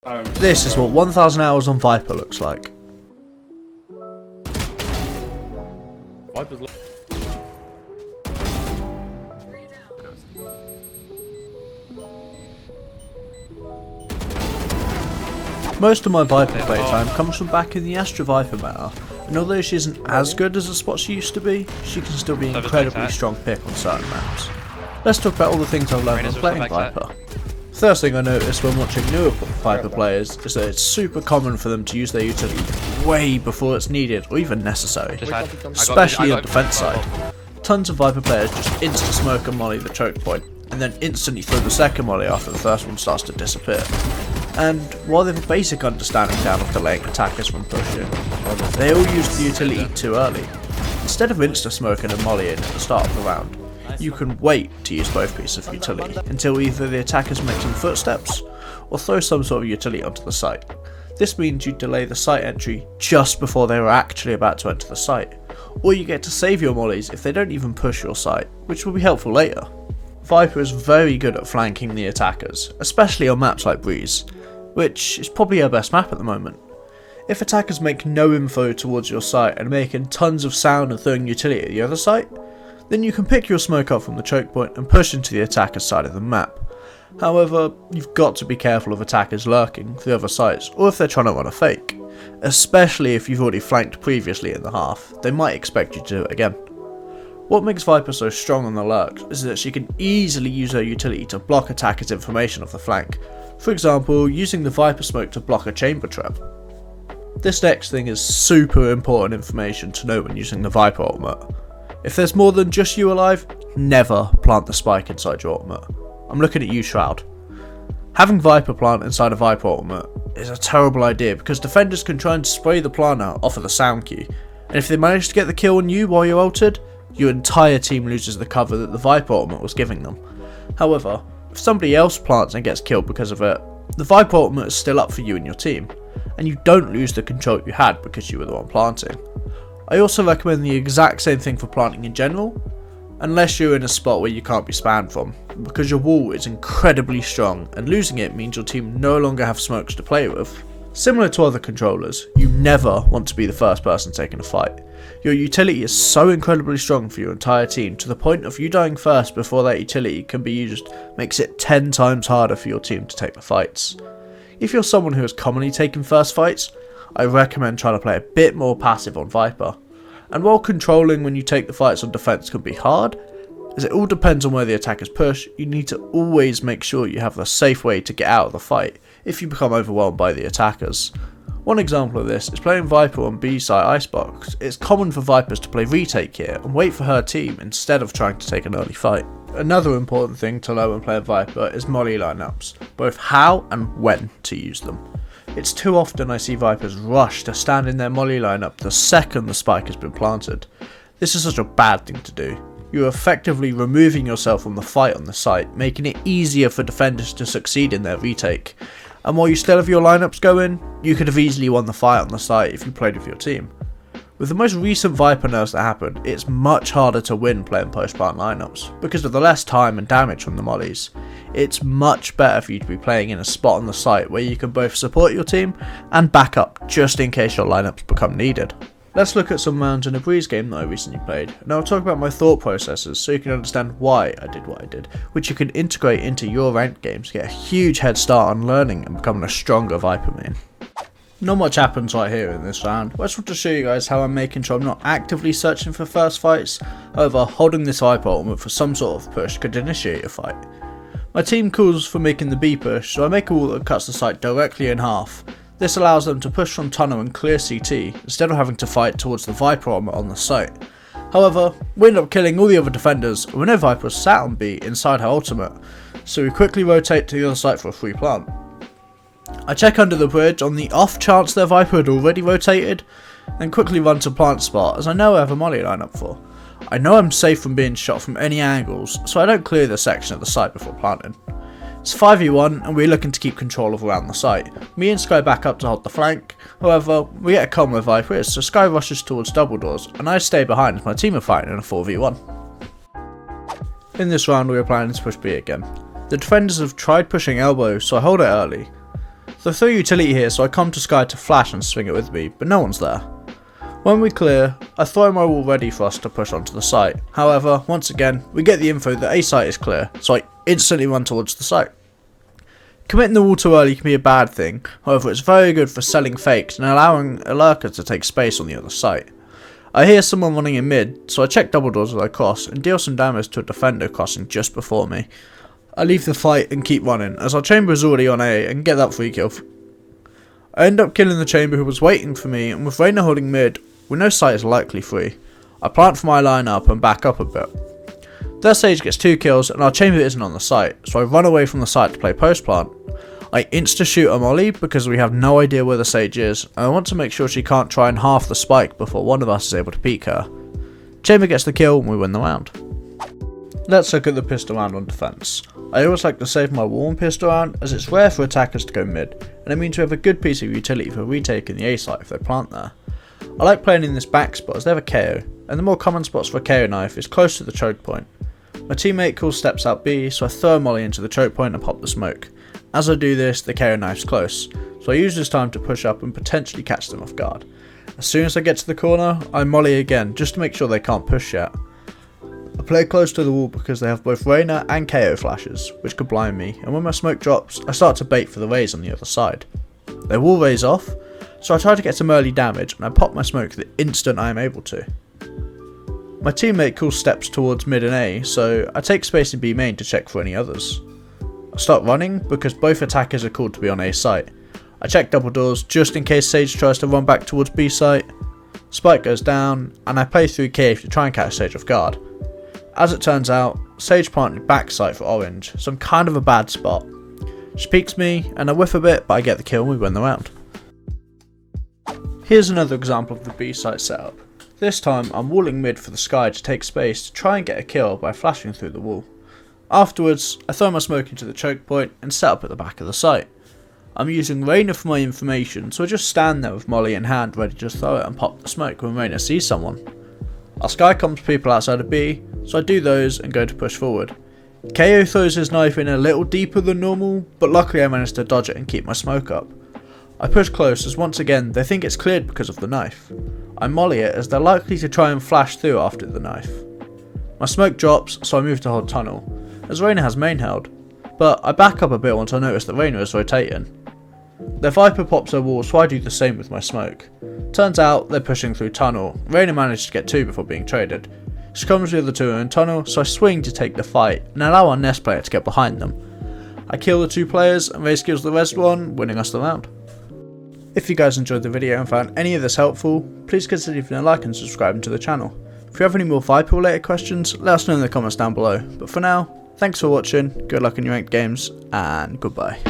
This is what 1000 hours on Viper looks like. Most of my Viper playtime comes from back in the Astra Viper meta, and although she isn't as good as the spot she used to be, she can still be an incredibly strong pick on certain maps. Let's talk about all the things I've learned from playing Viper. First thing I noticed when watching newer Viper players is that it's super common for them to use their utility way before it's needed or even necessary, especially on defense side. Tons of Viper players just insta-smoke and molly the choke point, and then instantly throw the second molly after the first one starts to disappear. And while they have a basic understanding down of delaying attackers from pushing, they all use the utility too early. Instead of insta-smoking and mollying at the start of the round, you can wait to use both pieces of utility until either the attackers make some footsteps or throw some sort of utility onto the site. This means you delay the site entry just before they are actually about to enter the site, or you get to save your mollies if they don't even push your site, which will be helpful later. Viper is very good at flanking the attackers, especially on maps like Breeze, which is probably our best map at the moment. If attackers make no info towards your site and making tons of sound and throwing utility at the other site, then you can pick your smoke up from the choke point and push into the attacker's side of the map. However, you've got to be careful of attackers lurking the other sites or if they're trying to run a fake, especially if you've already flanked previously in the half, they might expect you to do it again. What makes Viper so strong on the lurks is that she can easily use her utility to block attackers' information off the flank, for example using the Viper smoke to block a chamber trap. This next thing is super important information to know when using the Viper ultimate. If there's more than just you alive, never plant the spike inside your ultimate. I'm looking at you, Shroud. Having Viper plant inside a Viper ultimate is a terrible idea because defenders can try and spray the plant out off of the sound key, and if they manage to get the kill on you while you're ulted, your entire team loses the cover that the Viper ultimate was giving them. However, if somebody else plants and gets killed because of it, the Viper ultimate is still up for you and your team, and you don't lose the control you had because you were the one planting. I also recommend the exact same thing for planting in general, unless you're in a spot where you can't be spammed from, because your wall is incredibly strong and losing it means your team no longer have smokes to play with. Similar to other controllers, you never want to be the first person taking a fight. Your utility is so incredibly strong for your entire team to the point of you dying first before that utility can be used makes it 10 times harder for your team to take the fights. If you're someone who has commonly taken first fights, I recommend trying to play a bit more passive on Viper. And while controlling when you take the fights on defense can be hard, as it all depends on where the attackers push, you need to always make sure you have the safe way to get out of the fight if you become overwhelmed by the attackers. One example of this is playing Viper on B site Icebox. It's common for Vipers to play retake here and wait for her team instead of trying to take an early fight. Another important thing to learn when playing Viper is molly lineups, both how and when to use them. It's too often I see Vipers rush to stand in their molly lineup the second the spike has been planted. This is such a bad thing to do. You're effectively removing yourself from the fight on the site, making it easier for defenders to succeed in their retake. And while you still have your lineups going, you could have easily won the fight on the site if you played with your team. With the most recent Viper nerfs that happened, it's much harder to win playing post-plant lineups, because of the less time and damage from the mollies. It's much better for you to be playing in a spot on the site where you can both support your team and back up just in case your lineups become needed. Let's look at some rounds in a Breeze game that I recently played, and I'll talk about my thought processes so you can understand why I did what I did, which you can integrate into your ranked games to get a huge head start on learning and becoming a stronger Viper main. Not much happens right here in this round, but I just want to show you guys how I'm making sure I'm not actively searching for first fights, however holding this Viper ultimate for some sort of push could initiate a fight. My team calls for making the B push, so I make a wall that cuts the site directly in half. This allows them to push from tunnel and clear CT instead of having to fight towards the Viper ultimate on the site. However, we end up killing all the other defenders and we know Viper was sat on B inside her ultimate, so we quickly rotate to the other site for a free plant. I check under the bridge on the off chance their Viper had already rotated, then quickly run to plant spot as I know I have a molly lineup for. I know I'm safe from being shot from any angles, so I don't clear this section of the site before planting. It's 5v1 and we're looking to keep control of around the site. Me and Sky back up to hold the flank, however we get a con where Viper is, so Sky rushes towards double doors and I stay behind as my team are fighting in a 4v1. In this round we are planning to push B again. The defenders have tried pushing elbow, so I hold it early. So I throw utility here, so I come to Skye to flash and swing it with me, but no one's there. When we clear, I throw my wall ready for us to push onto the site. However, once again, we get the info that A site is clear, so I instantly run towards the site. Committing the wall too early can be a bad thing, however it's very good for selling fakes and allowing a lurker to take space on the other site. I hear someone running in mid, so I check double doors as I cross and deal some damage to a defender crossing just before me. I leave the fight and keep running, as our chamber is already on A and get that free kill. I end up killing the chamber who was waiting for me, and with Reyna holding mid, we know site is likely free. I plant for my line up and back up a bit. Their Sage gets 2 kills and our chamber isn't on the site, so I run away from the site to play post plant. I insta-shoot a molly because we have no idea where the Sage is, and I want to make sure she can't try and half the spike before one of us is able to peek her. Chamber gets the kill and we win the round. Let's look at the pistol round on defense. I always like to save my wall and pistol round, as it's rare for attackers to go mid, and it means we have a good piece of utility for retaking the A site if they plant there. I like playing in this back spot as they have a KO, and the more common spots for a KO knife is close to the choke point. My teammate calls steps out B, so I throw a molly into the choke point and pop the smoke. As I do this, the KO knife's close, so I use this time to push up and potentially catch them off guard. As soon as I get to the corner, I molly again just to make sure they can't push yet. I play close to the wall because they have both Reyna and KO flashes, which could blind me, and when my smoke drops, I start to bait for the raise on the other side. They will raise off, so I try to get some early damage and I pop my smoke the instant I am able to. My teammate calls steps towards mid and A, so I take space in B main to check for any others. I start running because both attackers are called to be on A site. I check double doors just in case Sage tries to run back towards B site. Spike goes down, and I play through cave to try and catch Sage off guard. As it turns out, Sage planted back site for orange, so I'm kind of a bad spot. She peeks me, and I whiff a bit, but I get the kill and we win the round. Here's another example of the B site setup. This time I'm walling mid for the Skye to take space to try and get a kill by flashing through the wall. Afterwards, I throw my smoke into the choke point and set up at the back of the site. I'm using Reyna for my information, so I just stand there with molly in hand ready to throw it and pop the smoke when Reyna sees someone. Our Skye comes people outside of B, so I do those and go to push forward. KO throws his knife in a little deeper than normal, but luckily I managed to dodge it and keep my smoke up. I push close as once again they think it's cleared because of the knife. I molly it as they're likely to try and flash through after the knife. My smoke drops, so I move to hold tunnel, as Reyna has main held, but I back up a bit once I notice that Reyna is rotating. Their Viper pops her wall, so I do the same with my smoke. Turns out they're pushing through tunnel. Reyna managed to get 2 before being traded. She comes with the 2 in tunnel, so I swing to take the fight and allow our Nest player to get behind them. I kill the 2 players and Raze kills the rest one, winning us the round. If you guys enjoyed the video and found any of this helpful, please consider leaving a like and subscribing to the channel. If you have any more Viper related questions, let us know in the comments down below. But for now, thanks for watching, good luck in your ranked games, and goodbye.